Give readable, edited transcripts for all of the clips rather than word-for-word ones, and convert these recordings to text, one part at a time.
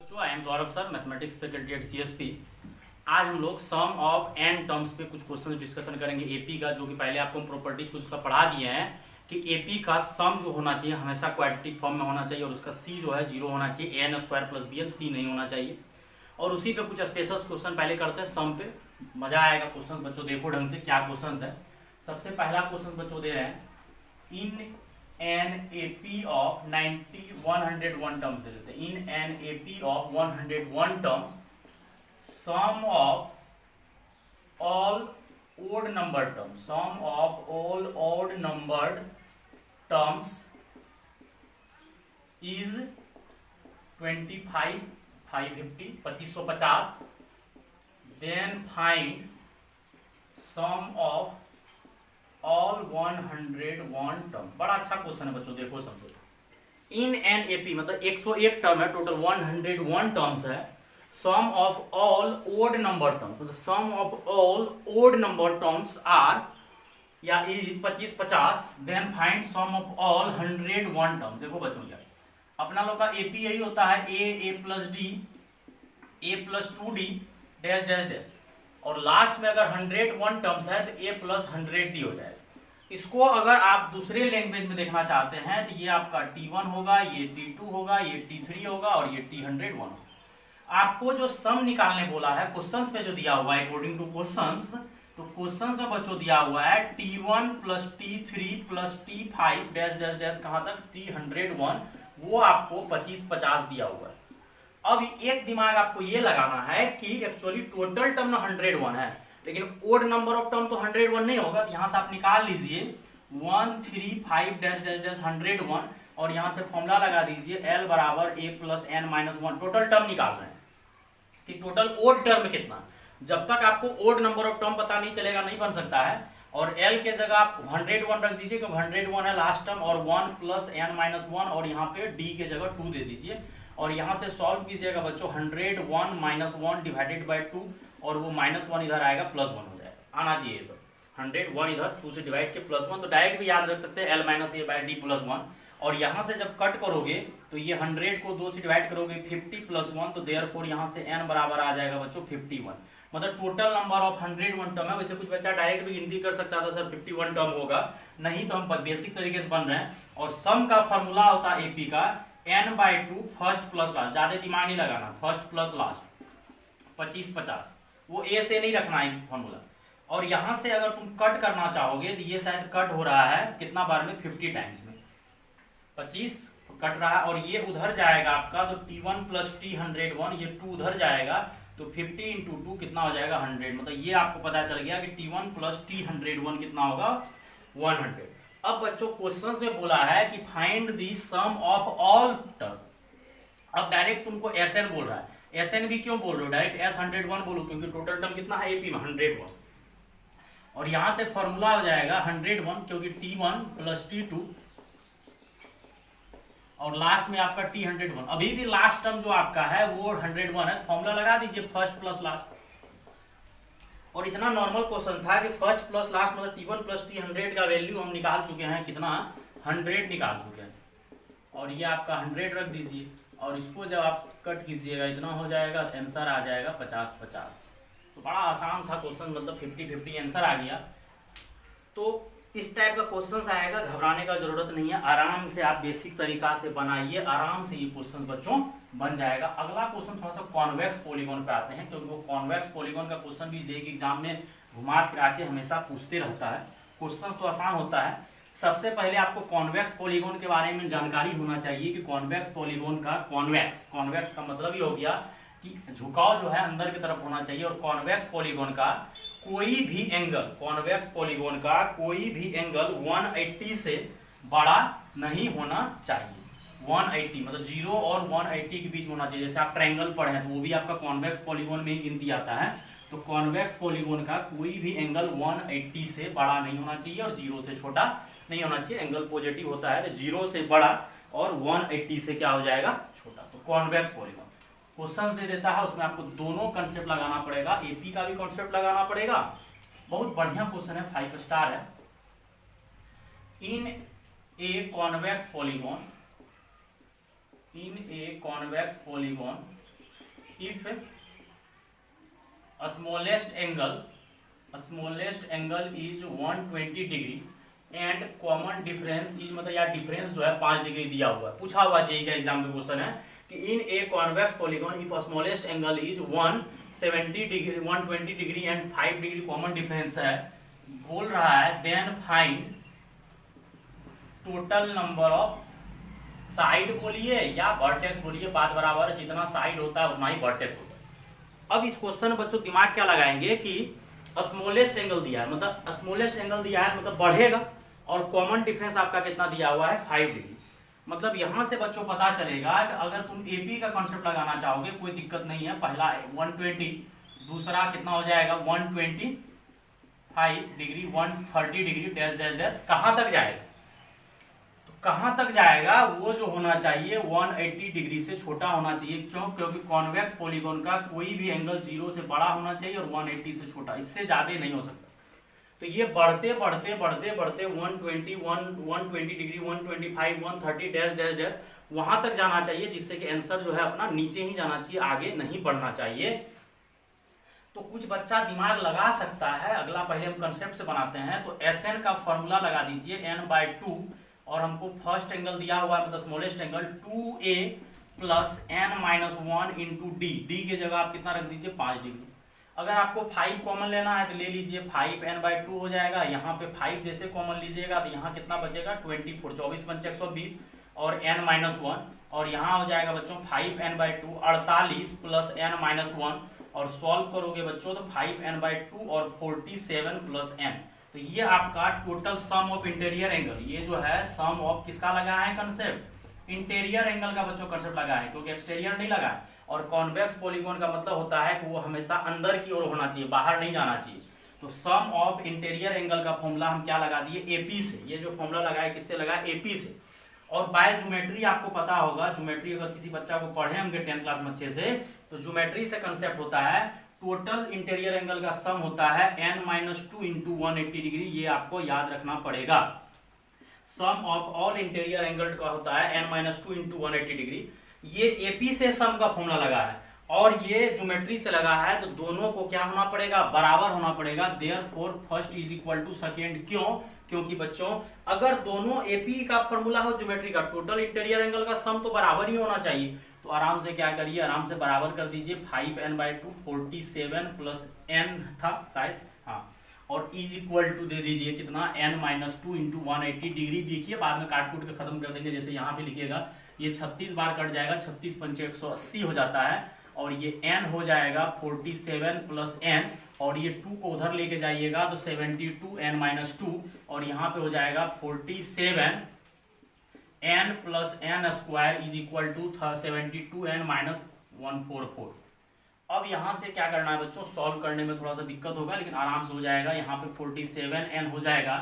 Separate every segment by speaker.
Speaker 1: I am Saurabh sir, mathematics faculty at CSP। आज हम लोग सम ऑफ एन टर्म्स पे कुछ क्वेश्चन डिस्कशन करेंगे एपी का, जो कि पहले आपको हम प्रॉपर्टीज कुछ उसका पढ़ा दिए हैं कि एपी का सम जो होना चाहिए हमेशा क्वाड्रेटिक फॉर्म में होना चाहिए और उसका सी जो है 0 होना चाहिए, an स्क्वायर प्लस bn, सी नहीं होना चाहिए। और उसी पे कुछ स्पेशल क्वेश्चन पहले करते हैं सम पे, मजा आएगा। क्वेश्चन बच्चों देखो ढंग से क्या क्वेश्चन है। सबसे पहला क्वेश्चन बच्चों दे रहे हैं in N AP of 101 terms दे देते हैं। In N AP of 101 terms sum of all odd number terms, sum of all odd numbered terms is 25, 550, 2550। Then find sum of all 101 term. बड़ा अच्छा क्वेश्चन है बच्चों, देखो समझो। इन एन एपी मतलब 101 टर्म है, टोटल 101 टर्म्स है। Sum of all odd number terms मतलब sum of all odd number terms are या is 2550। Then find sum of all 101 terms. देखो बच्चों क्या अपना लोग का एपी यही होता है, A plus D, A plus 2d dash dash dash, और लास्ट में अगर 101 टर्म्स है तो a प्लस 100d हो जाएगा। इसको अगर आप दूसरे लैंग्वेज में देखना चाहते हैं तो ये आपका t1 होगा, ये t2 होगा, ये t3 होगा और ये t101 होगा। आपको जो सम निकालने बोला है क्वेश्चंस में जो दिया हुआ है अकॉर्डिंग टू क्वेश्चंस, तो क्वेश्चंस में बच्चों दिया हुआ है t1 plus t3 plus t5 dash dash dash कहां तक t101, वो आपको 2550 दिया हुआ है। अब एक दिमाग आपको ये लगाना है कि एक्चुअली टोटल टर्म ना 101 है, लेकिन ओड नंबर ऑफ टर्म तो 101 नहीं होगा। तो यहां से आप निकाल लीजिए 135 डैश डैश डैश 101 और यहां से फॉर्मूला लगा दीजिए L बराबर a plus n minus 1। Total term निकाल रहे हैं कि टोटल ओड टर्म कितना। जब तक आपको ओड नंबर ऑफ टर्म पता नहीं चलेगा नहीं बन सकता है। और L के जगह आप 101 रख दीजिए क्योंकि 101 है लास्ट टर्म, और 1 प्लस n माइनस 1 और यहाँ पे d के जगह 2 दे दीजिए। और यहाँ से सॉल्व कीजिएगा बच्चों 101 माइनस 1 डिवाइडेड बाई 2, और वो माइनस 1 इधर आएगा प्लस 1 हो जाएगा, आना चाहिए सर। 101 इधर 2 से डिवाइड के प्लस 1, तो डायरेक्ट भी याद रख सकते हैं L minus A by D plus 1। और यहाँ से जब कट करोगे तो ये 100 को 2 से डिवाइड करोगे 50 प्लस 1, तो देयरफॉर यहाँ से n बराबर आ जाएगा बच्चों 51। मतलब टोटल नंबर ऑफ 101 टर्म है। वैसे कुछ बच्चा डायरेक्ट भी गिनती कर सकता था सर 51 टर्म होगा, नहीं तो हम बेसिक तरीके से बन रहे हैं। और सम का फॉर्मूला होता है एपी का n/2 फर्स्ट प्लस लास्ट, ज्यादा दिमाग नहीं लगाना, फर्स्ट प्लस लास्ट 2550, वो a से नहीं रखना है फॉर्मूला। और यहां से अगर तुम कट करना चाहोगे तो ये शायद कट हो रहा है कितना बार में, 50 टाइम्स में 25 कट रहा है, और ये उधर जाएगा आपका तो t1 प्लस t101, ये 2 उधर जाएगा तो 50 इंटू 2 कितना हो जाएगा 100। मतलब ये आपको पता चल गया कि t1 प्लस t101 कितना होगा 100। अब बच्चों क्वेश्चन में बोला है कि find the sum of all term. अब डायरेक्ट तुमको SN बोल रहा है, SN भी क्यों बोल रहे हो, डायरेक्ट S101 बोलो क्योंकि टोटल टर्म कितना है एपी में 101। और यहां से फॉर्मूला हो जाएगा 101 क्योंकि t1 प्लस t2 और लास्ट में आपका t101। अभी भी लास्ट टर्म जो आपका है वो 101 है, फॉर्मूला लगा दीजिए फर्स्ट प्लस लास्ट। और इतना नॉर्मल क्वेश्चन था कि फर्स्ट प्लस लास्ट मतलब t1 प्लस t100 का वैल्यू हम निकाल चुके हैं, कितना 100 निकाल चुके हैं। और ये आपका 100 रख दीजिए और इसको जब आप कट कीजिएगा इतना हो जाएगा, आंसर आ जाएगा 50-50। तो बड़ा आसान था क्वेश्चन, मतलब 50-50 आंसर आ गया। तो इस टाइप का क्वेश्चन आएगा, घबराने का जरूरत नहीं है, आराम से आप बेसिक तरीका से बनाइए, आराम से ये क्वेश्चन बच्चों बन जाएगा। अगला क्वेश्चन थोड़ा सा कॉन्वेक्स पॉलीगॉन पे आते हैं, क्योंकि वो कॉन्वेक्स पॉलीगॉन का क्वेश्चन भी जेईई के एग्जाम में घुमा फिरा के हमेशा पूछते रहता है। क्वेश्चन तो आसान होता है। सबसे पहले आपको कॉन्वेक्स पॉलीगॉन के बारे में जानकारी होना चाहिए कि कॉन्वेक्स पॉलीगॉन का कॉन्वेक्स का मतलब ही हो गया कि झुकाव जो है अंदर की तरफ होना चाहिए। और कॉन्वेक्स पॉलीगॉन का कोई भी एंगल, कॉन्वेक्स पॉलीगॉन का कोई भी एंगल 180 से बड़ा नहीं होना चाहिए। 180 मतलब 0 और 180 के बीच में होना चाहिए। जैसे आप ट्रायंगल पढ़े हैं तो वो भी आपका कॉन्वेक्स पॉलीगॉन में ही गिनती आता है। तो कॉन्वेक्स पॉलीगॉन का कोई भी एंगल 180 से बड़ा नहीं होना चाहिए और 0 से छोटा नहीं होना चाहिए। एंगल पॉजिटिव होता है तो 0 से बड़ा और 180 से क्या हो जाएगा, छोटा। तो कॉन्वेक्स पॉलीगॉन क्वेश्चंस दे देता है, उसमें आपको दोनों कंसेप्ट लगाना पड़ेगा, एपी का भी कंसेप्ट लगाना पड़ेगा। बहुत बढ़िया क्वेश्चन है, 5 स्टार है। In a convex polygon, in a convex polygon if smallest angle is 120 degree and common difference is, मतलब यार डिफरेंस जो है 5 डिग्री दिया हुआ है, पूछा हुआ जेईई का एग्जाम में क्वेश्चन है कि in a convex polygon if smallest angle is 170 degree 120 degree and 5 degree common difference है, बोल रहा है then find total number of side बोलिए या वर्टेक्स बोलिए, बात बराबर है, जितना साइड होता है उतना ही वर्टेक्स होता है। अब इस क्वेश्चन में बच्चों दिमाग क्या लगाएंगे कि स्मॉलेस्ट एंगल दिया है, मतलब स्मॉलेस्ट एंगल दिया है मतलब बढ़ेगा, और कॉमन डिफरेंस आपका कितना दिया हुआ है 5 डिग्री। मतलब यहां से बच्चों पता चलेगा कि अगर तुम एपी का कॉन्सेप्ट लगाना चाहोगे कोई दिक्कत नहीं है, पहला 120, दूसरा कितना हो जाएगा 125 degree, 130 degree dash dash dash, कहां तक जाएगा, तो कहां तक जाएगा वो जो होना चाहिए 180 डिग्री से छोटा होना चाहिए। क्यों? क्योंकि कॉन्वेक्स पॉलीगॉन का कोई भी एंगल 0 से बड़ा होना चाहिए और 180 से छोटा, इससे ज्यादा नहीं हो सकता। तो ये बढ़ते बढ़ते बढ़ते बढ़ते 120 डिग्री 125 130 डैश डैश डैश वहां तक जाना चाहिए, जिससे कि आंसर जो है अपना नीचे ही जाना चाहिए, आगे नहीं बढ़ना चाहिए। तो कुछ बच्चा दिमाग लगा सकता है, अगला पहले हम कंसेप्ट से बनाते हैं। तो Sn का फॉर्मूला लगा दीजिए n/2, और हमको फर्स्ट एंगल दिया हुआ है मतलब smallest angle 2a plus n-1 into D, D की जगह आप कितना रख दीजिए 5 डिग्री। अगर आपको 5 कॉमन लेना है तो ले लीजिए 5 n/2 हो जाएगा, यहाँ पे 5 जैसे कॉमन लीजिएगा तो यहाँ कितना बचेगा 24, 24 पंचे 120 और n-1, और यहाँ हो जाएगा बच्चों 5 n/2 48 प्लस n-1, और सॉल्व करोगे बच्चों तो 5 n/2 और 47 प्लस n। तो ये आपका total sum of interior angle, ये जो है सम ऑफ किसका लगा है कंसेप्ट, इंटीरियर एंगल का बच्चों कंसेप्ट लगा है, क्योंकि एक्सटीरियर नहीं लगा है। और कॉन्वेक्स पॉलीगॉन का मतलब होता है कि वो हमेशा अंदर की ओर होना चाहिए, बाहर नहीं जाना चाहिए। तो सम ऑफ इंटीरियर एंगल का फॉर्मूला हम क्या लगा दिए एपी से, ये जो फॉर्मूला लगा है किससे लगा एपी से। और बाय ज्योमेट्री आपको पता होगा, ज्योमेट्री अगर किसी बच्चा को पढ़े होंगे 10th क्लास में अच्छे से, तो ज्योमेट्री से कंसेप्ट होता है टोटल इंटीरियर एंगल का सम होता है n-2 इंटू 180 डिग्री, ये आपको याद रखना पड़ेगा। सम ऑफ ऑल इंटीरियर एंगल का होता है n-2 इंटू 180 डिग्री, ये एपी से सम का फॉर्मूला लगा है और ये ज्योमेट्री से लगा है, तो दोनों को क्या होना पड़ेगा बराबर होना पड़ेगा। Therefore first is equal to second. क्यों? क्योंकि बच्चों अगर दोनों एपी का फॉर्मूला हो ज्योमेट्री का, टोटल इंटीरियर एंगल का सम तो बराबर ही होना चाहिए। तो आराम से क्या करिए, आराम से बराबर कर दीजिए 5 n/2 47 प्लस n था शायद, हाँ, और इज इक्वल टू दे दीजिए कितना n-2 इंटू 180 डिग्री। देखिए बाद में काट कूट के खत्म कर देंगे, जैसे यहाँ पे लिखिएगा ये 36 बार कट जाएगा, 36 पंचे 180 हो जाता है, और ये n हो जाएगा 47 प्लस n, और ये 2 को उधर लेके जाइएगा तो 72 n-2, और यहाँ पे हो जाएगा 47 n plus n square is equal to 72 n-144। अब यहाँ से क्या करना है बच्चों, सॉल्व करने में थोड़ा सा दिक्कत होगा लेकिन आराम से हो जाएगा। यहाँ पे 47 n हो जाएगा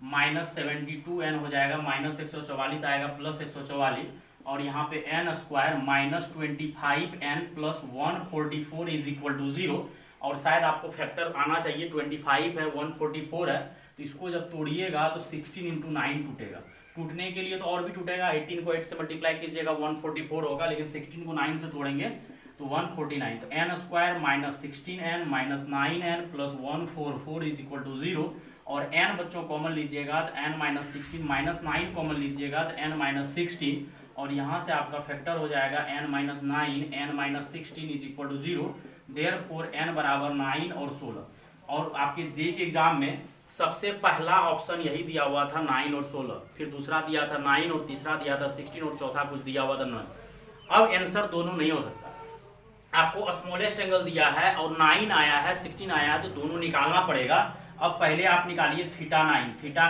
Speaker 1: माइनस 72 n हो जाएगा, माइनस 144 आएगा प्लस 144, और यहाँ पे n square minus 25 n plus 144 is equal to 0। और शायद आपको फैक्टर आना चाहिए, 25 है 144 है, तो इसको जब तोड़िएगा तो 16 इंटू 9 टूटेगा। टूटने के लिए तो और भी टूटेगा, 18 को 8 से मल्टीप्लाई कीजिएगा 144 होगा, लेकिन 16 को 9 से तोड़ेंगे तो 149। तो n square minus 16n minus 9n plus 144 is equal to 0, और n बच्चों कॉमन लीजिएगा तो n माइनस 16 माइनस 9 कॉमन लीजिएगा तो n माइनस 16, और यहाँ से आपका फैक्टर हो जाएगा n minus 9 n minus 16 is equal to 0। Therefore n बराबर 9 और 16। और आपके जे के एग्जाम में सबसे पहला ऑप्शन यही दिया हुआ था 9 और 16, फिर दूसरा दिया था 9 और तीसरा दिया था 16 और चौथा कुछ दिया हुआ था 9। अब आंसर दोनों नहीं हो सकता, आपको स्मॉलेस्ट एंगल दिया है और 9 आया है 16 आया है, तो दोनों निकालना पड़ेगा। अब पहले आप निकालिए थीटा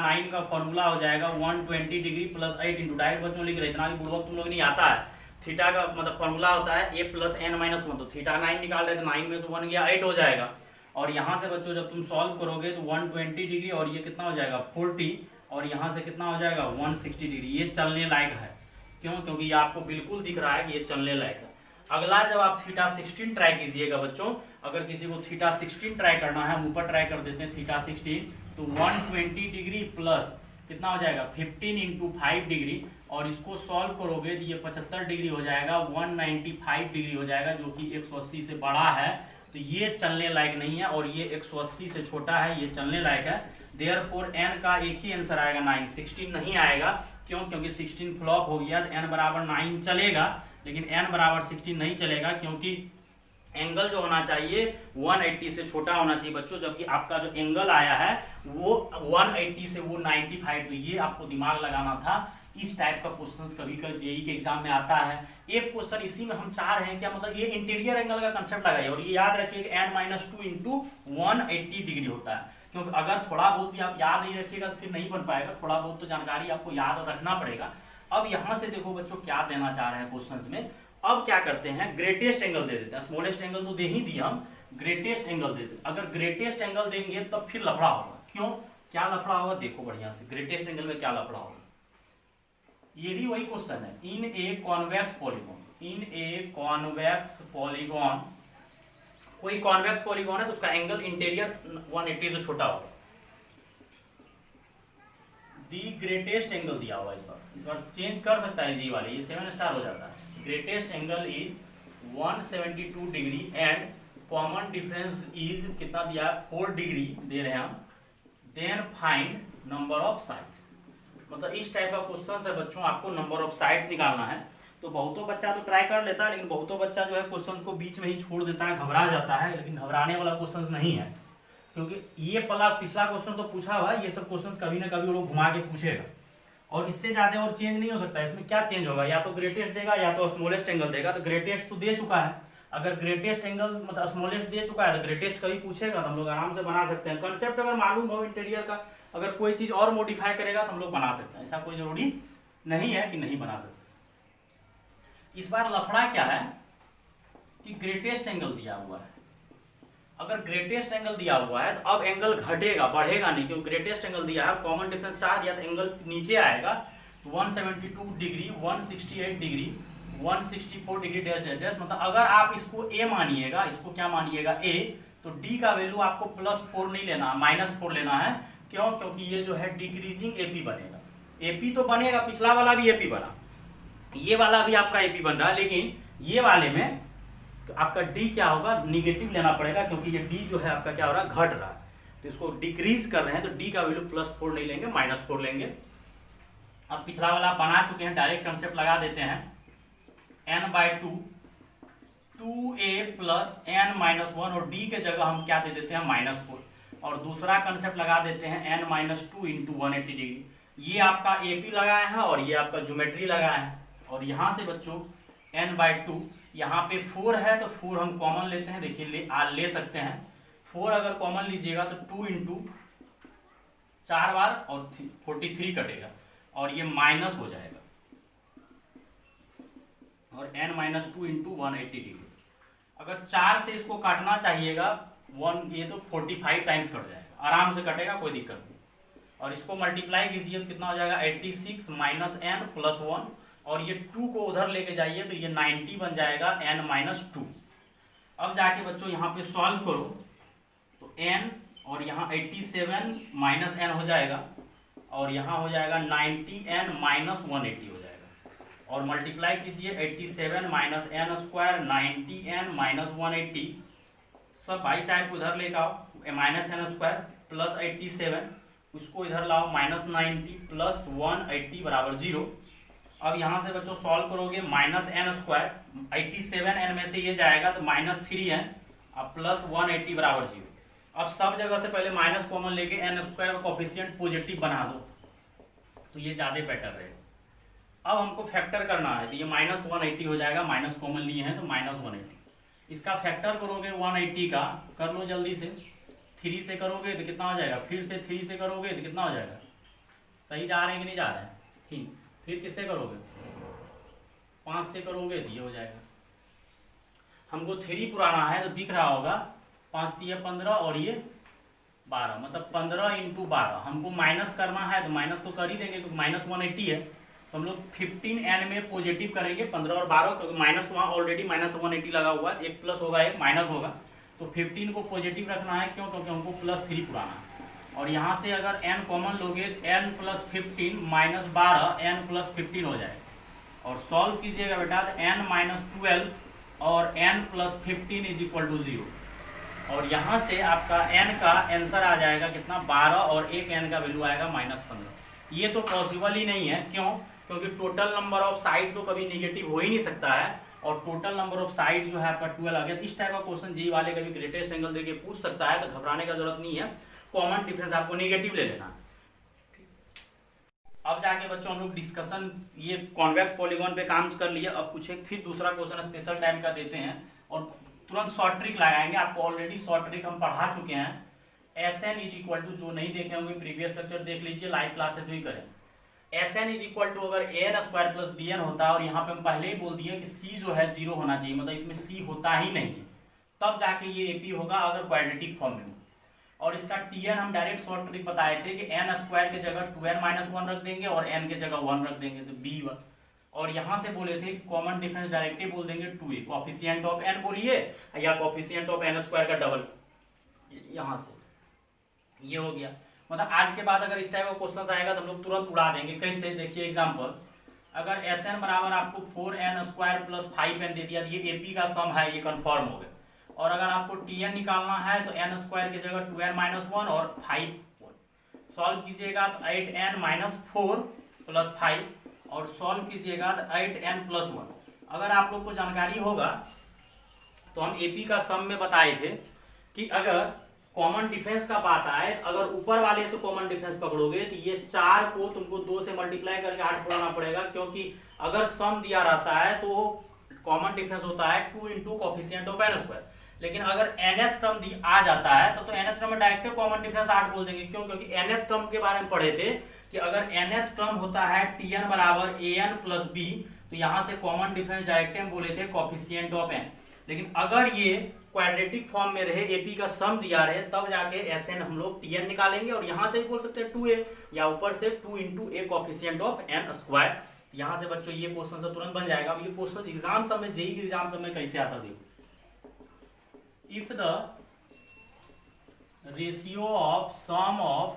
Speaker 1: 9 का फॉर्मूला हो जाएगा 120 डिग्री प्लस 8 इंटू, डायरेक्ट बच्चों लिख रहे, इतना भी बुड़बक तुम लोग नहीं आता है। थीटा का मतलब फॉर्मूला होता है a प्लस n-1, तो थीटा 9 निकाल रहे थे, 9 में से 1 गया 8 हो जाएगा। और यहाँ से बच्चों जब तुम सॉल्व करोगे तो 120 डिग्री और ये कितना हो जाएगा 40, और यहाँ से कितना हो जाएगा 160 डिग्री। ये चलने लायक है, क्यों? क्योंकि ये आपको बिल्कुल दिख रहा है कि ये चलने लायक है। अगला जब आप थीटा 16 ट्राई कीजिएगा बच्चों, अगर किसी को थीटा 16 ट्राई करना है, हम ऊपर ट्राई कर देते हैं थीटा 16, तो 120 डिग्री प्लस कितना हो जाएगा 15 इंटू 5 डिग्री, और इसको सॉल्व करोगे तो ये 75 डिग्री हो जाएगा, 195 डिग्री हो जाएगा, जो कि 180 से बड़ा है, तो ये चलने लायक नहीं है, और ये 180 से छोटा है, ये चलने लायक है। देयरफॉर n का एक ही आंसर आएगा 9, 16 नहीं आएगा। क्यों? क्योंकि 16 फ्लॉप हो गया, तो n बराबर 9 चलेगा, लेकिन n बराबर 16 नहीं चलेगा, क्योंकि एंगल जो होना चाहिए 180 से छोटा होना चाहिए बच्चों, जबकि आपका जो एंगल आया है वो 180 से वो 95, तो ये आपको दिमाग लगाना था। इस टाइप का क्वेश्चंस कभी कभी जेई के एग्जाम में आता है। एक क्वेश्चन इसी में हम चाह रहे हैं क्या, मतलब ये इंटीरियर एंगल का कंसेप्ट लगाइए, और ये याद रखिएगा n-2 इंटू 180 डिग्री होता है, क्योंकि अगर थोड़ा बहुत भी आप याद नहीं रखिएगा तो फिर नहीं बन पाएगा, थोड़ा बहुत तो जानकारी आपको याद रखना पड़ेगा। अब यहाँ से देखो बच्चों क्या देना चाह रहे हैं क्वेश्चन में। अब क्या करते हैं, ग्रेटेस्ट एंगल दे देते हैं, स्मॉलेस्ट एंगल तो दे ही दिया हम, ग्रेटेस्ट एंगल दे देते। अगर ग्रेटेस्ट एंगल देंगे तब फिर लफड़ा होगा। क्यों, क्या लफड़ा होगा, देखो बढ़िया से, ग्रेटेस्ट एंगल में क्या लफड़ा होगा। ये भी वही क्वेश्चन है, in a convex polygon, in a convex polygon, कोई कॉन्वेक्स पॉलीगॉन है तो उसका एंगल इंटीरियर 180 से छोटा होगा। दी ग्रेटेस्ट एंगल दिया हुआ, इस बार चेंज कर सकता है जी वाले, ये 7 स्टार हो जाता है। Greatest angle is 172 degree and common difference is कितना दिया, 4 डिग्री दे रहे हैं हम। Then find number of sides, मतलब इस टाइप का क्वेश्चन है बच्चों, आपको नंबर ऑफ साइड्स निकालना है। तो बहुतों बच्चा तो ट्राई कर लेता है, लेकिन बहुतों बच्चा जो है क्वेश्चन को बीच में ही छोड़ देता है, घबरा जाता है, लेकिन घबराने वाला क्वेश्चन नहीं है, क्योंकि ये पिछला क्वेश्चन तो पूछा हुआ, ये सब क्वेश्चन कभी ना कभी वो लोग घुमा के पूछेगा, और इससे ज्यादा और चेंज नहीं हो सकता। इसमें क्या चेंज होगा, या तो ग्रेटेस्ट देगा या तो स्मॉलेस्ट एंगल देगा। तो ग्रेटेस्ट तो दे चुका है, अगर ग्रेटेस्ट एंगल मतलब स्मॉलेस्ट दे चुका है तो ग्रेटेस्ट कभी पूछेगा तो हम लोग आराम से बना सकते हैं। कंसेप्ट अगर मालूम हो इंटीरियर का, अगर कोई चीज और मॉडिफाई करेगा तो हम लोग बना सकते हैं, ऐसा कोई जरूरी नहीं है कि नहीं बना सकते। इस बार लफड़ा क्या है कि ग्रेटेस्ट एंगल दिया हुआ है, अगर ग्रेटेस्ट एंगल दिया हुआ है तो अब एंगल घटेगा, बढ़ेगा नहीं, क्योंकि ग्रेटेस्ट एंगल दिया है, कॉमन डिफरेंस 4 दिया तो एंगल नीचे आएगा। तो 172 degree, 168 degree, 164 degree dash dash dash, मतलब अगर आप इसको ए मानिएगा, इसको क्या मानिएगा ए, तो डी का वैल्यू आपको +4 नहीं लेना, -4 लेना है। क्यों? क्योंकि ये जो है डिक्रीजिंग एपी बनेगा, एपी तो बनेगा, पिछला वाला भी एपी बना, ये वाला भी आपका एपी बन रहा है, लेकिन ये वाले में तो आपका डी क्या होगा, निगेटिव लेना पड़ेगा, क्योंकि ये डी जो है आपका क्या हो रहा है, घट रहा है, तो इसको डिक्रीज कर रहे हैं, तो डी का वैल्यू +4 नहीं लेंगे, -4 लेंगे। अब पिछला वाला बना चुके हैं, डायरेक्ट कंसेप्ट लगा देते हैं, n/2 2a + n-1, और डी के जगह हम क्या दे देते हैं, -4, और दूसरा कंसेप्ट लगा देते हैं n-2 इंटू 180 डिग्री। ये आपका एपी लगाया है और ये आपका ज्योमेट्री लगाया है, और यहाँ से बच्चों n/2, यहाँ पे 4 है तो 4 हम कॉमन लेते हैं, देखिए ले सकते हैं, 4 अगर कॉमन लीजिएगा तो 2 इंटू 4 बार और 43 कटेगा, और ये माइनस हो जाएगा, और n-2 इंटू 180 डिग्री। अगर 4 से इसको काटना चाहिएगा 1, ये तो 45 टाइम्स कट जाएगा, आराम से कटेगा, कोई दिक्कत नहीं। और इसको मल्टीप्लाई कीजिए तो कितना हो जाएगा, 86 - n + 1, और ये 2 को उधर लेके जाइए तो ये 90 बन जाएगा, n-2। अब जाके बच्चों यहाँ पे सॉल्व करो तो n और यहाँ 87 - n हो जाएगा, और यहाँ हो जाएगा 90n - 180 हो जाएगा, और मल्टीप्लाई कीजिए 87 - n² 90n - 180, सब भाई साहब को इधर लेके आओ, -n² + 87, उसको इधर लाओ, -90 + 180 = 0। अब यहाँ से बच्चों सॉल्व करोगे, -n², 87n में से ये जाएगा तो -3n, अब +180 = 0। अब सब जगह से पहले माइनस कॉमन लेके n² का कोफिशिएंट पॉजिटिव बना दो, तो ये ज़्यादा बेटर रहेगा। अब हमको फैक्टर करना है, तो ये -180 हो जाएगा, माइनस कॉमन लिए हैं तो -180। इसका फैक्टर करोगे 180 का, कर लो जल्दी से, 3 से करोगे तो कितना हो जाएगा, फिर से 3 से करोगे तो कितना हो जाएगा, सही जा रहे हैं कि नहीं जा रहे हैं, ठीक। फिर किससे करोगे, 5 से करोगे तो ये हो जाएगा। हमको 3 पुराना है तो दिख रहा होगा, 5 × 3 = 15 और ये 12, मतलब 15 × 12। हमको माइनस करना है तो माइनस तो कर ही देंगे क्योंकि -180 है, तो हम लोग 15n में पॉजिटिव करेंगे, 15 और 12, क्योंकि माइनस वहाँ ऑलरेडी -180 लगा हुआ है, एक प्लस होगा एक माइनस होगा, तो 15 को पॉजिटिव रखना है। क्यों? क्योंकि हमको +3 पुराना है। और यहाँ से अगर n कॉमन लोगे तो n plus 15 minus 12 n plus 15 हो जाएगा। और सॉल्व कीजिएगा बेटा तो n माइनस 12 और n plus 15 is equal to 0। और यहाँ से आपका n का आंसर आ जाएगा कितना 12 और एक n का वैल्यू आएगा -15। ये तो पॉसिबल ही नहीं है, क्यों? क्योंकि टोटल नंबर ऑफ साइड तो कभी निगेटिव हो ही नहीं सकता है, और टोटल नंबर ऑफ साइड जो है आपका 12 आ गया। इस टाइप का क्वेश्चन जी वाले कभी ग्रेटेस्ट एंगल देके पूछ सकता है, तो घबराने का जरूरत नहीं है। कॉमन डिफरेंस आपको नेगेटिव ले लेना। अब जाके बच्चों हम लोग डिस्कशन ये कॉन्वेक्स पॉलीगॉन पे काम कर लिए। अब कुछ एक फिर दूसरा क्वेश्चन स्पेशल टाइम का देते हैं और तुरंत शॉर्ट ट्रिक लगाएंगे। आपको ऑलरेडी शॉर्ट ट्रिक हम पढ़ा चुके हैं। Sn इज इक्वल टू, जो नहीं देखे होंगे प्रीवियस लेक्चर देख लीजिए, लाइव क्लासेस में करें। Sn इज इक्वल टू अगर an स्क्वायर प्लस bn होता है, और यहाँ पे हम पहले ही बोल दिए कि c जो है 0 होना चाहिए, मतलब इसमें c होता ही नहीं है, तब जाके ये ap होगा अगर क्वाड्रेटिक फॉर्म में। और इसका tn हम डायरेक्ट शॉर्ट ट्रिक बताए थे कि n स्क्वायर के जगह 2n माइनस 1 रख देंगे और n के जगह 1 रख देंगे तो b1। और यहाँ से बोले थे कॉमन डिफरेंस डायरेक्ट ही बोल देंगे 2a, कॉफिशिएंट ऑफ n बोलिए या कॉफिशिएंट ऑफ n स्क्वायर का डबल, यहाँ से ये हो गया। मतलब आज के बाद अगर इस टाइप का क्वेश्चन आएगा तो हम लोग तुरंत उड़ा देंगे। कैसे? देखिए एग्जांपल, अगर Sn बराबर आपको 4n स्क्वायर प्लस 5n दे दिया, ये AP का सम है, ये कंफर्म हो गया। और अगर आपको Tn निकालना है तो n स्क्वायर की जगह 2n माइनस 1 और 5 सॉल्व कीजिएगा तो 8n माइनस 4 प्लस 5, और सॉल्व कीजिएगा तो 8n प्लस 1। अगर आप लोग को जानकारी होगा तो हम AP का सम में बताए थे कि अगर कॉमन डिफरेंस का बात आए, अगर ऊपर वाले से कॉमन डिफरेंस पकड़ोगे तो ये 4 को तुमको 2 से मल्टीप्लाई करके 8 पढ़ाना पड़ेगा, क्योंकि अगर सम दिया रहता है तो कॉमन डिफरेंस होता है 2 into coefficient of n square. लेकिन अगर nth टर्म आ जाता है तो nth टर्म में डायरेक्ट कॉमन डिफरेंस 8 बोल देंगे। क्यों? क्योंकि nth टर्म के बारे में पढ़े थे कि अगर nth टर्म होता है tn बराबर an प्लस b, तो यहाँ से कॉमन डिफरेंस डायरेक्ट हम बोले थे कॉफिशिएंट ऑफ n। लेकिन अगर ये क्वाड्रेटिक फॉर्म में रहे, AP का सम दिया रहे, तब जाके Sn हम लोग Tn निकालेंगे, और यहाँ से भी बोल सकते हैं 2a, या ऊपर से 2 into a coefficient of n square. यहाँ से बच्चों ये क्वेश्चन से तुरंत बन जाएगा। अब ये क्वेश्चन एग्जाम सब में, जेईई एग्जाम सब में कैसे आता देखो। If the ratio of sum of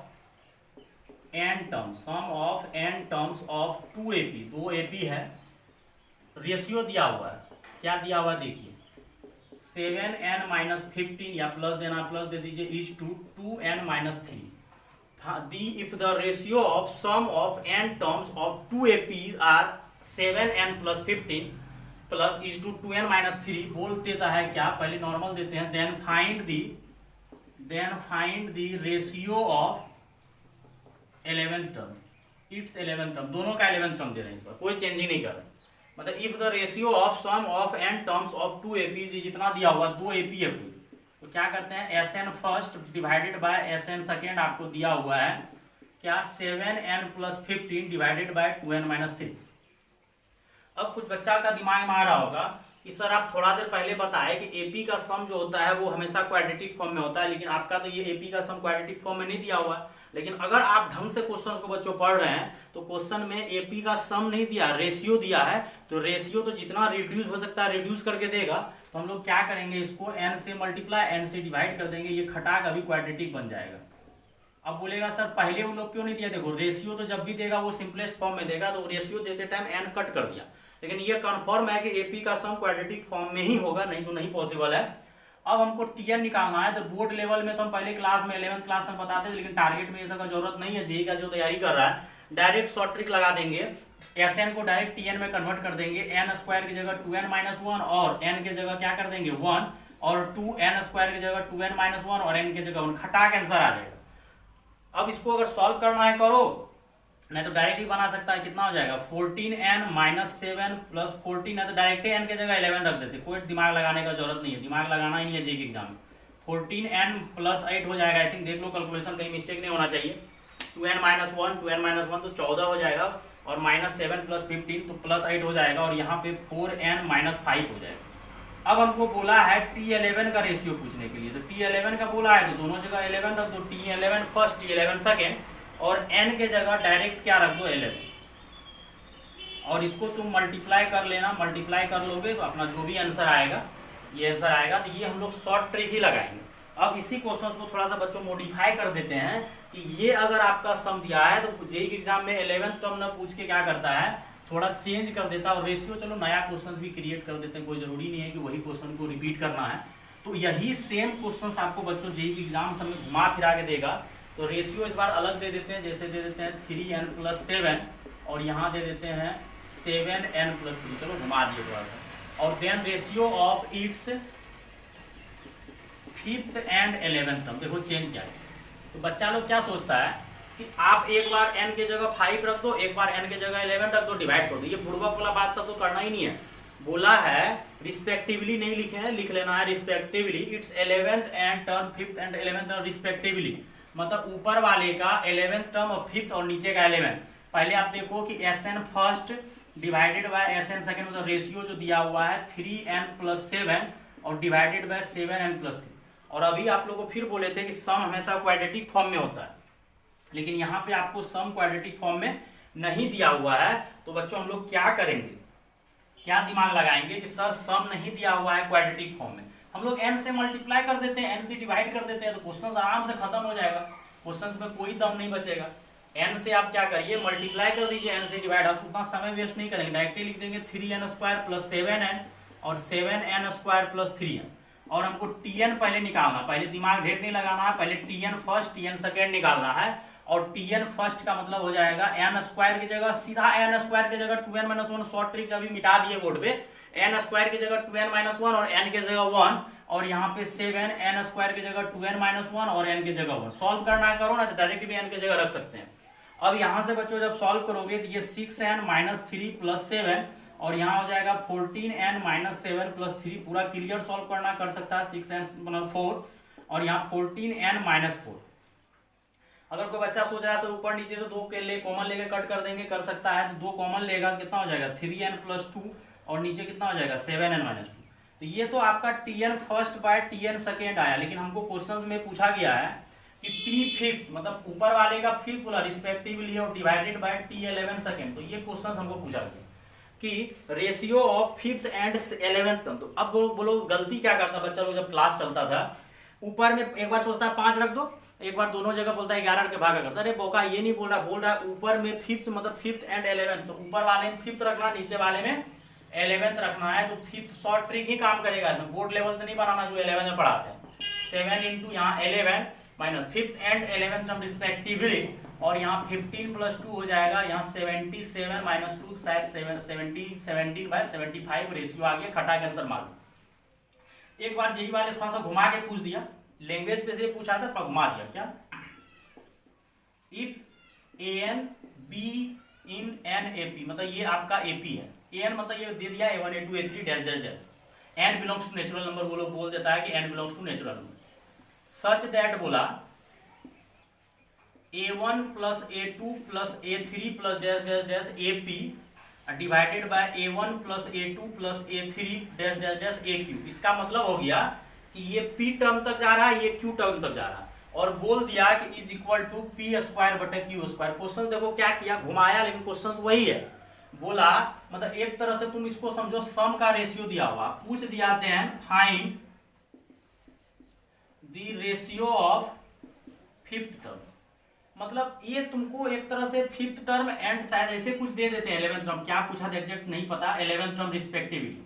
Speaker 1: n terms of 2AP, 2AP है, रेशियो दिया हुआ है, क्या दिया हुआ है देखिए, 7n माइनस 15 या प्लस देना, प्लस दे दीजिए, is to 2n minus 3। If the ratio of sum of n terms of 2AP are 7n plus 15 plus is to 2n minus 3, बोल देता है क्या, पहले नॉर्मल देते हैं, then find the ratio of 11th term, it's 11th term, दोनों का 11th term दे रहे हैं, इस पर कोई चेंजिंग नहीं कर रहे। मतलब if the ratio of sum of n terms of 2AP जितना दिया हुआ 2AP है, तो क्या करते हैं, Sn first divided by Sn second आपको दिया हुआ है क्या, 7n plus 15 divided by 2n minus 3। अब कुछ बच्चा का दिमाग में आ रहा होगा कि सर आप थोड़ा देर पहले बताए कि AP का सम जो होता है वो हमेशा क्वाड्रेटिक फॉर्म में होता है, लेकिन आपका तो ये AP का सम क्वाड्रेटिक फॉर्म में नहीं दिया हुआ है। लेकिन अगर आप ढंग से क्वेश्चन को बच्चों पढ़ रहे हैं तो क्वेश्चन में AP का सम नहीं दिया, रेशियो दिया है, तो रेशियो तो जितना रिड्यूस हो सकता है रिड्यूस करके देगा। तो हम लोग क्या करेंगे, इसको n से मल्टीप्लाई, n से डिवाइड कर देंगे, ये खटाक अभी क्वाड्रेटिक बन जाएगा। अब बोलेगा सर पहले वो लोग क्यों नहीं दिया, देखो रेशियो तो जब भी देगा वो सिंपलेस्ट फॉर्म में देगा, तो रेशियो देते टाइम n कट कर दिया, लेकिन ये कंफर्म है कि AP का सम क्वाड्रेटिक फॉर्म में ही होगा, नहीं तो नहीं पॉसिबल है। अब हमको Tn निकालना है, तो बोर्ड लेवल में तो हम पहले क्लास में 11th क्लास में बताते थे, लेकिन टारगेट में ये सब का जरूरत नहीं है। जेईई का जो तैयारी कर रहा है डायरेक्ट शॉर्ट ट्रिक लगा देंगे, Sn को डायरेक्ट Tn में कन्वर्ट कर देंगे, n स्क्वायर की जगह 2n माइनस 1 और n की जगह क्या कर देंगे 1, और 2n स्क्वायर की जगह 2n माइनस 1 और n की जगह 1, खटाक आंसर आ जाएगा। अब इसको अगर सॉल्व करना है करो, नहीं तो डायरेक्ट ही बना सकता है, कितना हो जाएगा 14n माइनस 7 प्लस 14 है, तो डायरेक्ट n के जगह 11 रख देते, कोई दिमाग लगाने का जरूरत नहीं है, दिमाग लगाना ही नहीं है जेईई एग्जाम में। 14n प्लस 8 हो जाएगा, आई थिंक देख लो कैलकुलेशन, कहीं मिस्टेक नहीं होना चाहिए। 2n माइनस 1 तो 14 हो जाएगा, और माइनस 7 प्लस 15 तो प्लस 8 हो जाएगा, और यहाँ पे 4n माइनस 5 हो जाएगा। अब हमको बोला है T11 का रेशियो पूछने के लिए, तो T11 का बोला है तो दोनों जगह 11 रख दो, T11 फर्स्ट T11 सेकेंड, और n के जगह डायरेक्ट क्या रख दो 11, और इसको तुम मल्टीप्लाई कर लेना, मल्टीप्लाई कर लोगे तो अपना जो भी आंसर आएगा ये आंसर आएगा। तो ये हम लोग शॉर्ट ट्रिक ही लगाएंगे, अब इसी क्वेश्चन को थोड़ा सा बच्चों मॉडिफाई कर देते हैं कि ये अगर आपका सम दिया है तो जेईई एग्जाम में 11th टर्म ना पूछ के क्या करता है, थोड़ा चेंज कर देता है और रेशियो चलो नया क्वेश्चन भी क्रिएट कर देते हैं, कोई जरूरी नहीं है कि वही क्वेश्चन को रिपीट करना है। तो यही सेम क्वेश्चन आपको बच्चों जेईई एग्जाम समय घुमा फिरा के देगा। तो रेशियो इस बार अलग दे देते हैं, जैसे दे देते हैं 3n+7 और यहाँ दे देते हैं 7n+3, चलो घुमा दिए थोड़ा सा। और then ratio of its 5th and 11th term, देखो चेंज क्या है। तो बच्चा लोग क्या सोचता है कि आप एक बार n के जगह 5 रख दो, एक बार n के जगह 11 रख दो, डिवाइड कर दो। ये पूर्वक वाला बात सब तो करना ही नहीं है, बोला है रिस्पेक्टिवली नहीं लिखे हैं, लिख लेना है respectively it's 11th and term 5th and 11th term respectively. मतलब ऊपर वाले का 11th टर्म और 5th और नीचे का 11th। पहले आप देखो कि Sn first divided by Sn second, मतलब रेशियो जो दिया हुआ है 3n+7 और डिवाइडेड बाय 7n+3। और अभी आप लोगों को फिर बोले थे कि सम हमेशा क्वाड्रेटिक फॉर्म में होता है, लेकिन यहाँ पे आपको सम क्वाड्रेटिक फॉर्म में नहीं दिया हुआ है। तो बच्चों हम लोग क्या करेंगे, क्या दिमाग लगाएंगे कि सर सम नहीं दिया हुआ है क्वाड्रेटिक फॉर्म में, हम लोग n से मल्टीप्लाई कर देते हैं, n से डिवाइड कर देते हैं, तो क्वेश्चन आराम से खत्म हो जाएगा, क्वेश्चन में कोई दम नहीं बचेगा। n से आप क्या करिए, मल्टीप्लाई कर दीजिए, n से डिवाइड, आप उतना समय वेस्ट नहीं करेंगे, डायरेक्टली लिख देंगे 3n² + 7n और 7n² + 3n। और हमको tn पहले निकालना, पहले दिमाग ढेर नहीं लगाना है, पहले tn फर्स्ट tn सेकेंड निकालना है। और tn फर्स्ट का मतलब हो जाएगा n² की जगह सीधा n² की जगह 2n-1, शॉर्ट ट्रिक अभी मिटा दिए बोर्ड पे, n² की जगह 2n-1 और n की जगह 1, और यहाँ पे 7 n² की जगह 2n-1 और n की जगह 1। सॉल्व करना करो ना तो डायरेक्ट भी n की जगह रख सकते हैं। अब यहाँ से बच्चों जब सॉल्व करोगे तो ये 6n-3 + 7 और यहाँ हो जाएगा 14n-7 + 3, पूरा क्लियर सॉल्व करना कर सकता है, 6n-4 और यहाँ 14n-4। अगर कोई बच्चा सोच रहा है सर ऊपर नीचे से 2 के ले कॉमन लेके कट कर देंगे, कर सकता है, तो 2 कॉमन लेगा कितना हो जाएगा 3n+2 और नीचे कितना हो जाएगा 7n-2। तो ये तो आपका tn first by tn second आया, लेकिन हमको क्वेश्चन में पूछा गया है कि t5 मतलब ऊपर वाले का 5 बोला रिस्पेक्टिवली और डिवाइडेड बाय t11 सेकेंड। तो ये क्वेश्चन हमको पूछा गया कि ratio of 5th and 11th term. तो अब बोलो गलती क्या करता बच्चा लोग जब क्लास चलता था, ऊपर में एक बार सोचता है 5 रख दो, एक बार दोनों जगह बोलता है 11 के भागा करता। अरे बोका ये नहीं बोल रहा, बोल रहा है ऊपर में 5th मतलब 5th एंड 11th, तो ऊपर वाले में 5th रखना, नीचे वाले में 11th रखना है। तो 5th शॉर्ट ट्रिक ही काम करेगा, इसमें बोर्ड लेवल से नहीं बनाना जो 11 में पढ़ाते हैं। 7 × यहाँ 11 minus 5th and 11th term respectively, और यहाँ 15+2 हो जाएगा, यहाँ 77 - 2 शायद 17/75 रेशियो आ गया, खटा के आंसर मालूम। एक बार जेईई वाले थोड़ा सा घुमा के पूछ दिया, लैंग्वेज पे से पूछा था, थोड़ा घुमा दिया क्या, if an b in an ap, मतलब ये आपका ap है, an मतलब ये दे दिया a1 a2 a3 dash dash dash, n belongs to natural number, वो लोग बोल देता है कि n belongs to natural number, such that बोला a1 + a2 + a3 + dash dash dash ap divided by a1 + a2 + a3 dash dash dash aq। इसका मतलब हो गया कि ये p टर्म तक जा रहा है, ये q टर्म तक जा रहा है, और बोल दिया कि is equal to p² / q²। Question देखो क्या किया, घुमाया, लेकिन क्वेश्चन वही है। बोला मतलब एक तरह से तुम इसको समझो सम का रेशियो दिया हुआ, पूछ दिया then find the ratio of 5th term, मतलब ये तुमको एक तरह से 5th टर्म एंड शायद ऐसे कुछ दे देते हैं 11th टर्म, क्या पूछा था एग्जैक्ट नहीं पता, 11th टर्म रिस्पेक्टिवली।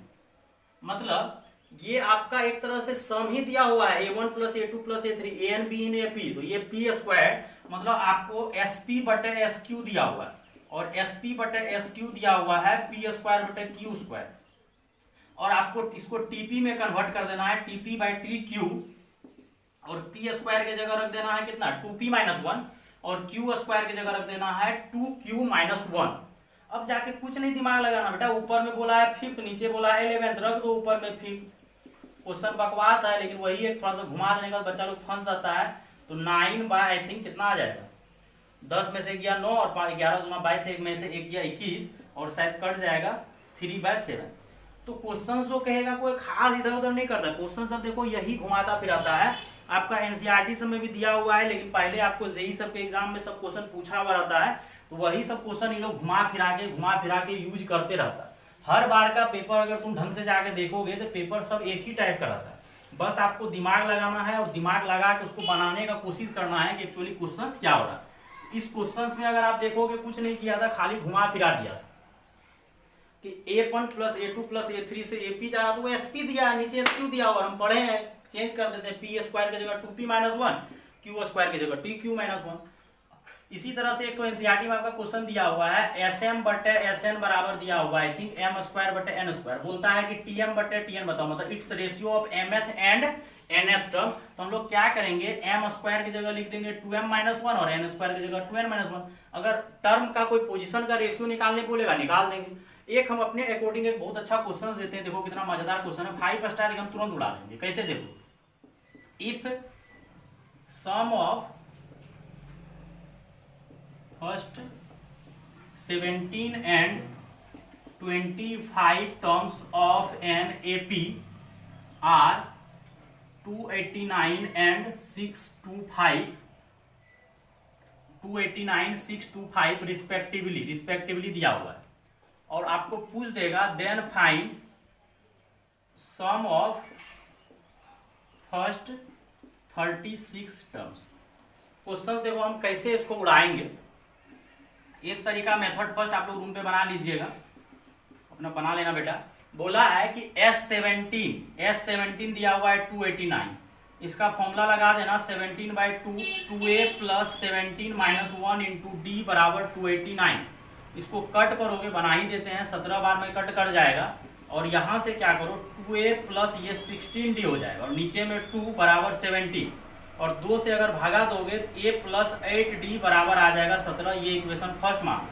Speaker 1: मतलब ये आपका एक तरह से सम ही दिया हुआ है, a1 + a2 + a3 an b in ap, तो ये p² मतलब आपको sp/sq दिया हुआ है, और sp/sq दिया हुआ है p²/q², और आपको इसको tp में कन्वर्ट कर देना है tp/tq, और p² की जगह रख देना है कितना 2p-1, और q² की जगह रख देना है 2q-1। अब जाके कुछ नहीं दिमाग लगाना बेटा, ऊपर में बोला है 5th, नीचे बोला है 11th, रख दो ऊपर में 5th। क्वेश्चन बकवास है, लेकिन वही एक थोड़ा सा घुमा देने का बच्चा लोग फंस जाता है। तो 9 बाय आई थिंक कितना आ जाएगा, 10 में से गया 9 और 11 दूना 22, एक में से एक गया 21, और शायद कट जाएगा 3/7। तो क्वेश्चन जो कहेगा कोई खास इधर उधर नहीं करता, क्वेश्चन सब देखो यही घुमाता फिराता है। आपका एनसीईआरटी सब में भी दिया हुआ है, लेकिन पहले आपको जेईई सब के एग्जाम में सब क्वेश्चन पूछा हुआ रहता है, तो वही सब क्वेश्चन ये लोग घुमा फिरा के यूज करते रहता है। हर बार का पेपर अगर तुम ढंग से जाके देखोगे तो पेपर सब एक ही टाइप का रहता है। बस आपको दिमाग लगाना है और दिमाग लगा के उसको बनाने का कोशिश करना है कि एक्चुअली क्वेश्चंस क्या हो रहा है। इस क्वेश्चंस में अगर आप देखोगे कुछ नहीं किया था, खाली घुमा फिरा दिया था कि A1 plus A2 plus A3 से AP जा रहा, तो वो SP दिया है, नीचे SQ दिया हुआ, हम पढ़े हैं, चेंज कर देते हैं, P स्क्वायर की जगह 2P माइनस 1, Q स्क्वायर की जगह TQ माइनस 1। इसी तरह से एक तो एनसीईआरटी में आपका क्वेश्चन दिया हुआ है SM बटे SN बराबर दिया हुआ है, आई थिंक M स्क्वायर बटे N स्क्वायर, बोलता है कि TM बटे TN बताओ, मतलब it's ratio of mth and nth term. तो हम लोग क्या करेंगे, M स्क्वायर की जगह लिख देंगे 2m माइनस 1 और N स्क्वायर की जगह 2n माइनस 1। अगर टर्म का कोई पोजीशन का रेशियो निकालने बोलेगा, निकाल देंगे। एक हम अपने अकॉर्डिंग एक बहुत अच्छा क्वेश्चन देते हैं, देखो कितना मजेदार क्वेश्चन है, 5 स्टार हम तुरंत उड़ा देंगे। कैसे, देखो, if sum of first 17 and 25 terms of an AP are 289 and 625 respectively दिया हुआ है, और आपको पूछ देगा then find sum of first 36 terms. Question देखो हम कैसे इसको उड़ाएंगे। एक तरीका मेथड फर्स्ट आप लोग रूम पे बना लीजिएगा, अपना बना लेना बेटा। बोला है कि S17 दिया हुआ है 289, इसका फॉर्मूला लगा देना 17/2 2a plus 17 minus 1 into D बराबर 289। इसको कट करोगे, बना ही देते हैं, 17 बार में कट कर जाएगा, और यहाँ से क्या करो 2a प्लस ये 16d हो जाएगा, और नीचे में 2 बराबर 17, और 2 से अगर भागा दोगे तो a प्लस 8d बराबर आ जाएगा 17। ये इक्वेशन फर्स्ट मान।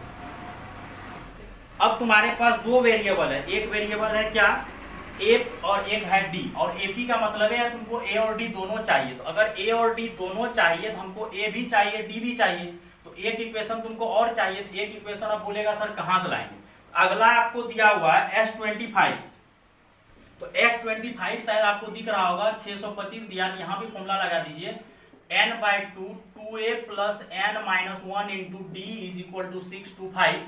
Speaker 1: अब तुम्हारे पास दो वेरिएबल है, एक वेरिएबल है क्या a और एक है d, और AP का मतलब है तुमको a और d दोनों चाहिए। तो अगर a और d दोनों चाहिए तो हमको a भी चाहिए d भी चाहिए, तो एक इक्वेशन तुमको और चाहिए, तो एक इक्वेशन अब बोलेगा सर कहाँ से लाएंगे। अगला आपको दिया हुआ है S25, तो S25 शायद आपको दिख रहा होगा 625 दिया, यहाँ भी फॉर्मूला लगा दीजिए n/2 2a plus n minus 1 into d is equal to 625।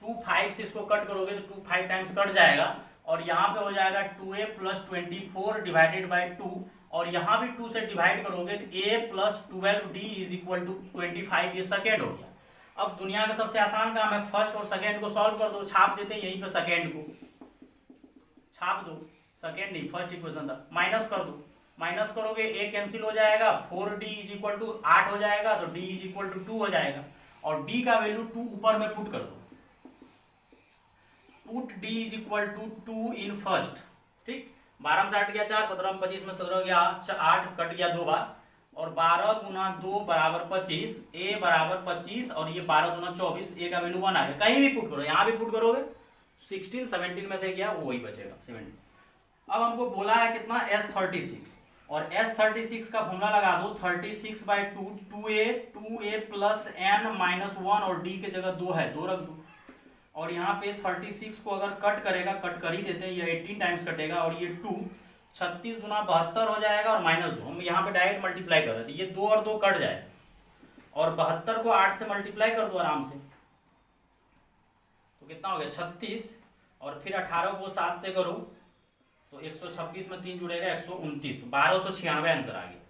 Speaker 1: 25 से इसको कट करोगे तो 2 5 टाइम्स कट जाएगा, और यहाँ पे हो जाएगा 2a प्लस 24 डिवाइडेड बाई 2, और यहाँ भी 2 से डिवाइड करोगे तो a plus 12d is equal to 25। ये सेकेंड हो गया। अब दुनिया का सबसे आसान काम है, फर्स्ट और सेकेंड को सॉल्व कर दो, छाप देते हैं यहीं पे, सेकेंड को छाप दो, सेकेंड नहीं फर्स्ट इक्वेशन था, माइनस कर दो, माइनस करोगे a कैंसिल हो जाएगा, 4d इज इक्वल टू 8 हो जाएगा, तो d इज इक्वल टू 2 हो जाएगा, और d का वैल्यू 2 ऊपर में पुट कर दो, put d is equal to 2 in first, ठीक। 12 में से 8 गया 4, 17 में 25 में 17 गया 8, कट गया 2 बार, और 12 गुना 2 बराबर 25, a बराबर 25, और ये 12 गुना 24, a का वैल्यू 1 आ गया। कहीं भी पुट करो, यहाँ भी पुट करोगे 16 17 में से गया वो वही बचेगा 17। अब हमको बोला है कितना S36, और S36 का फॉर्मूला लगा दो 36/2 2a प्लस n माइनस 1, और d के जगह 2 है 2 रख दो, और यहाँ पे 36 को अगर कट करेगा, कट कर ही देते हैं, ये 18 टाइम्स कटेगा, और ये 2 36 गुना 72 हो जाएगा, और माइनस 2 हम यहाँ पे डायरेक्ट मल्टीप्लाई कर रहे थे, ये 2 और 2 कट जाए, और 72 को 8 से मल्टीप्लाई कर दो आराम से, तो कितना हो गया 36, और फिर 18 को 7 से करो तो 126 में 3 जुड़ेगा 129, तो 1296 आंसर आ गया।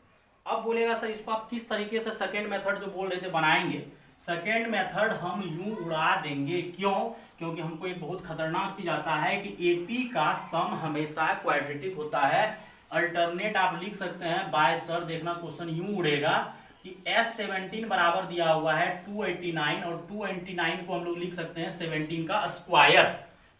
Speaker 1: अब बोलेगा सर इसको आप किस तरीके से सेकेंड मेथड जो बोल रहे थे बनाएंगे। सेकेंड मेथड हम यूं उड़ा देंगे, क्यों? क्योंकि हमको एक बहुत खतरनाक चीज आता है कि एपी का सम हमेशा क्वाड्रेटिक होता है। अल्टरनेट आप लिख सकते हैं बाय सर, देखना क्वेश्चन यूं उड़ेगा कि S17 बराबर दिया हुआ है 289, और 289 को हम लोग लिख सकते हैं 17 का स्क्वायर।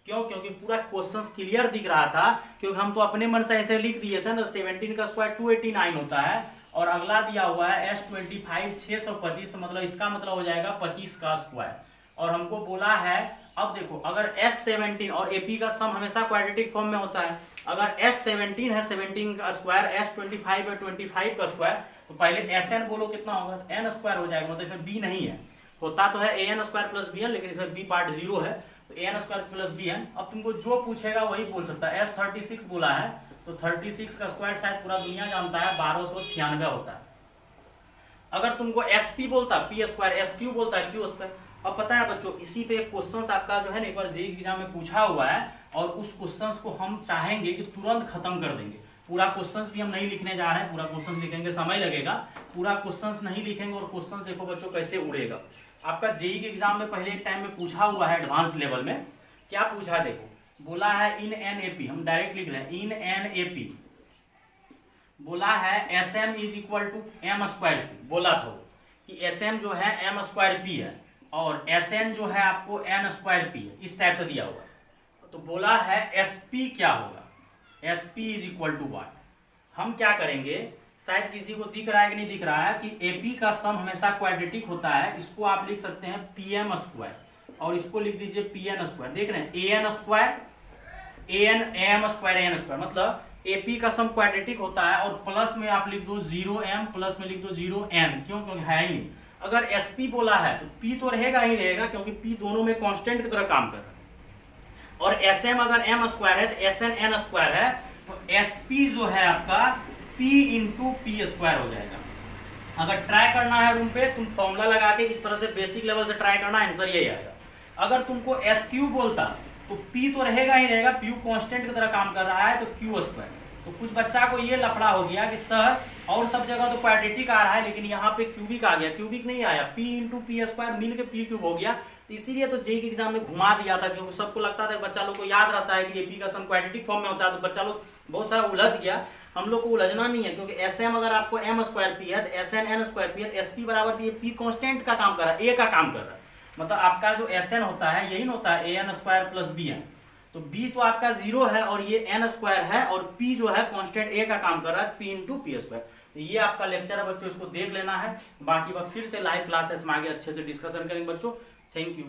Speaker 1: क्यों? क्योंकि पूरा क्वेश्चन क्लियर दिख रहा था, क्योंकि हम तो अपने मन से ऐसे लिख दिए थे ना, 17 का स्क्वायर 289 होता है, और अगला दिया हुआ है S25 625, तो मतलब इसका मतलब हो जाएगा 25 का स्क्वायर। और हमको बोला है, अब देखो अगर S17 और AP का सम हमेशा क्वाड्रेटिक फॉर्म में होता है, अगर S17 है 17 का स्क्वायर, S25 है 25 का स्क्वायर, तो पहले SN बोलो कितना होगा, तो n स्क्वायर हो जाएगा, मतलब इसमें b नहीं है, होता तो है an स्क्वायर प्लस bn, लेकिन इसमें b पार्ट 0 है, तो an स्क्वायर प्लस bn। अब तुमको जो पूछेगा वही बोल सकता है। S36 बोला है, तो 36 का स्क्वायर शायद पूरा दुनिया जानता है 1296 होता है। अगर तुमको SP बोलता, p स्क्वायर, SQ बोलता है q स्क्वायर। अब पता है बच्चों, इसी पे एक क्वेश्चन आपका जो है ना, एक बार जेईई एग्जाम में पूछा हुआ है, और उस क्वेश्चन को हम चाहेंगे कि तुरंत खत्म कर देंगे। पूरा क्वेश्चंस भी हम नहीं लिखने जा रहे हैं, पूरा क्वेश्चंस लिखेंगे समय लगेगा, पूरा क्वेश्चंस नहीं लिखेंगे और क्वेश्चंस देखो बच्चों कैसे उड़ेगा। आपका जेई के एग्जाम में पहले एक टाइम में पूछा हुआ है एडवांस लेवल में, क्या पूछा देखो, बोला है इन एन एपी, हम डायरेक्ट लिख रहे हैं इन एन एपी, बोला है S M is equal to M square P, बोला था कि एस एम जो है एम स्क्वायर पी है और एस एन जो है आपको एन स्क्वायर पी है, इस टाइप से दिया हुआ है। तो बोला है एस पी क्या होगा, S P is equal to what. हम क्या करेंगे, शायद किसी को दिख रहा है कि नहीं दिख रहा है कि एपी का सम हमेशा क्वाड्रेटिक होता है, इसको आप लिख सकते हैं पी एम स्क्वायर और इसको लिख दीजिए पी एन स्क्वायर। देख रहे हैं A N square A N M square N square, मतलब एपी का सम क्वाड्रेटिक होता है और प्लस में आप लिख दो 0m, प्लस में लिख दो 0n, क्यों, क्योंकि है ही नहीं। अगर एसपी बोला है तो पी तो रहेगा ही रहेगा, क्योंकि पी दोनों में कांस्टेंट की तरह काम कर रहा है। और एस एम अगर एम स्क्वायर है तो एस एन एन स्क्वायर है, तो एस पी जो है आपका पी इंटू पी स्क्वायर हो जाएगा। अगर ट्राई करना है रूम पे, तुम फॉर्मूला लगा के इस तरह से बेसिक लेवल से ट्राई करना, आंसर यही आएगा। अगर तुमको एस क्यू बोलता तो पी तो रहेगा ही रहेगा, पी कांस्टेंट की तरह काम कर रहा है, तो क्यू स्क्वायर। तो कुछ बच्चा को ये लफड़ा हो गया कि सर और सब जगह तो क्वाड्रेटिक आ रहा है लेकिन यहाँ पे क्यूबिक आ गया, क्यूबिक नहीं आया, पी इंटू पी स्क्वायर मिल के पी क्यूब हो गया। तो इसीलिए तो जेई के एग्जाम में घुमा दिया था, क्योंकि सबको लगता था, बच्चा लोग को याद रहता है कि एपी का सम क्वाड्रेटिक फॉर्म में होता है, तो बच्चा लोग बहुत सारा उलझ गया। हम लोग को उलझना नहीं है, क्योंकि एस एम अगर आपको एम स्क्वायर पी है तो S N N square P है, तो एस पी बराबर ये पी कॉन्स्टेंट का काम कर रहा है, ए का काम कर रहा है। मतलब आपका जो एस एन होता है यही होता है A N square plus B N, तो बी तो आपका 0 है और ये एन स्क्वायर है और पी जो है कांस्टेंट ए का काम कर रहा है, पी इंटू पी स्क्वायर। तो ये आपका लेक्चर है बच्चों, इसको देख लेना है। बाकी बस फिर से लाइव क्लासेस में आगे अच्छे से डिस्कशन करेंगे बच्चों। Thank you.